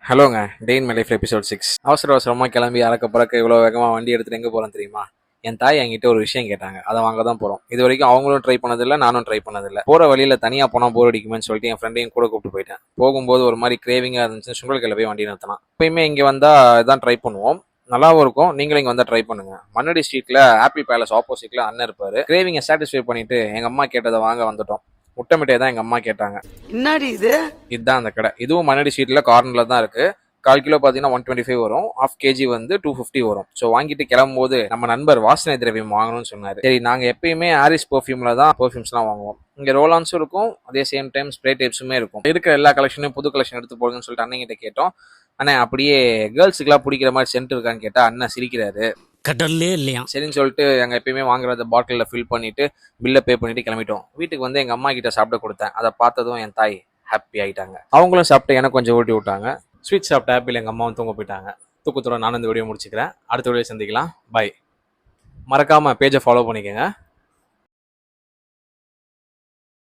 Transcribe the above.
ஹலோங்க. Day in my life episode 6. அவசரமா கிளம்பி அறக்க பறக்க இவ்வளோ வேகமாக வண்டி எடுத்துட்டு எங்கே போகிறோம் தெரியுமா? என் தாய் என்கிட்ட ஒரு விஷயம் கேட்டாங்க. அதை வாங்க தான் போகிறோம். இது வரைக்கும் அவங்களும் ட்ரை பண்ணதில்லை, நானும் ட்ரை பண்ணதில்லை. போகிற வழியில் தனியாக போனால் போர் அடிக்குமேன்னு சொல்லிட்டு என் ஃப்ரெண்டையும் கூட கூப்பிட்டு போயிட்டேன். போகும்போது ஒரு மாதிரி கிரேவிங்காக இருந்துச்சு. சுங்கல்கில் போய் வண்டி நிறுத்தினான். எப்பயுமே இங்கே வந்தால் இதான் ட்ரை பண்ணுவோம், நல்லாவும் இருக்கும். நீங்களும் இங்கே வந்தால் ட்ரை பண்ணுங்க. மண்ணடி ஸ்ட்ரீட்ல ஆப்பிள் பேலஸ் ஆப்போசிட்ல அண்ணன் இருப்பாரு. கிரேவிங்கை சாட்டிஸ்ஃபை பண்ணிட்டு எங்க அம்மா கேட்டதை வாங்க வந்துட்டோம். முட்டை மிட்டாய் தான் எங்க அம்மா கேட்டாங்க. என்னடி இது? இதுதான் அந்த கடை. இதுவும் மண்ணடி ஸ்ட்ரீட்ல கார்னர்ல தான் இருக்கு. 1/4 கிலோ பார்த்தீங்கன்னா 125 வரும், 1/2 கேஜி வந்து 250 வரும். ஸோ வாங்கிட்டு கிளம்பும் போது நம்ம நண்பர் வாசனை திரவியம் வாங்கணும்னு சொன்னார். சரி, நாங்கள் எப்பயுமே ஆரிஸ் பெர்ஃப்யூம்ல தான் பெர்ஃப்யூம்ஸ்லாம் வாங்குவோம். இங்கே ரோலான்ஸும் இருக்கும், அதே சேம் டைம் ஸ்ப்ரே டைப்ஸுமே இருக்கும். இருக்கிற எல்லா கலெக்ஷனையும் புது கலெக்ஷன் எடுத்து போடுங்கன்னு சொல்லிட்டு அண்ணன் கேட்டோம். அண்ணன் அப்படியே கேர்ள்ஸுக்குலாம் பிடிக்கிற மாதிரி சென்ட் இருக்கான்னு கேட்டால் அண்ணன் சிரிக்கிறாரு. கடல்லே இல்லையா? சரின்னு சொல்லிட்டு எங்கள் எப்பயுமே வாங்குறத பாட்டிலில் ஃபில் பண்ணிட்டு பில்லை பே பண்ணிட்டு கிளம்பிட்டோம். வீட்டுக்கு வந்து எங்கள் அம்மா கிட்ட சாப்பிட கொடுத்தேன். அதை பார்த்ததும் என் தாய் ஹாப்பி ஆகிட்டாங்க. அவங்களும் சாப்பிட்டு எனக்கு கொஞ்சம் ஊட்டி விட்டாங்க. ஸ்வீட் சாப்பிட்ட ஆப்பிள் எங்கள் அம்மாவும் தூங்க போயிட்டாங்க. தூக்கத்தோட நானும் இந்த வீடியோ முடிச்சுக்கிறேன். அடுத்த வீடியோ சந்திக்கலாம். பை. மறக்காமல் பேஜை ஃபாலோ பண்ணிக்கோங்க.